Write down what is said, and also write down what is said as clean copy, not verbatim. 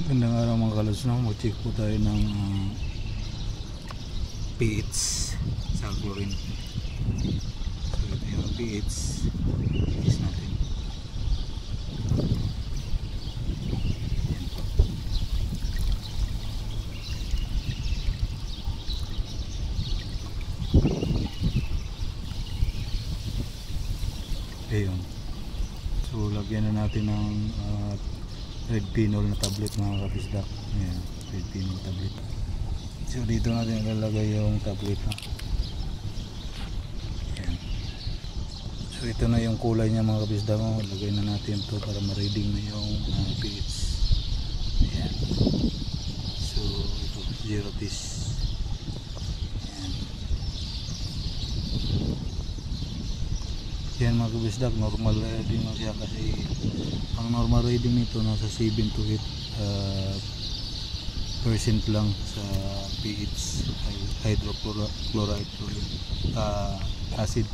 Gandang araw mga kalos, no? Mag-check po tayo ng pH sa chlorine. So ito yung pH is natin. Ayun. So lagyan na natin ng red phenol na tablet mga kapisdak. Ayan, red phenol tablet. So dito natin ilalagay yung tablet, ha? Ayan. So ito na yung kulay niya mga kapisdak. Lagay na natin to para ma-reading na yung pH. Ayan. So ito, 0 tis. Yan mga kabisdak, normal reading lang siya kasi ang normal reading nito nasa 7 to 8% lang sa pH, hydrochloride acid.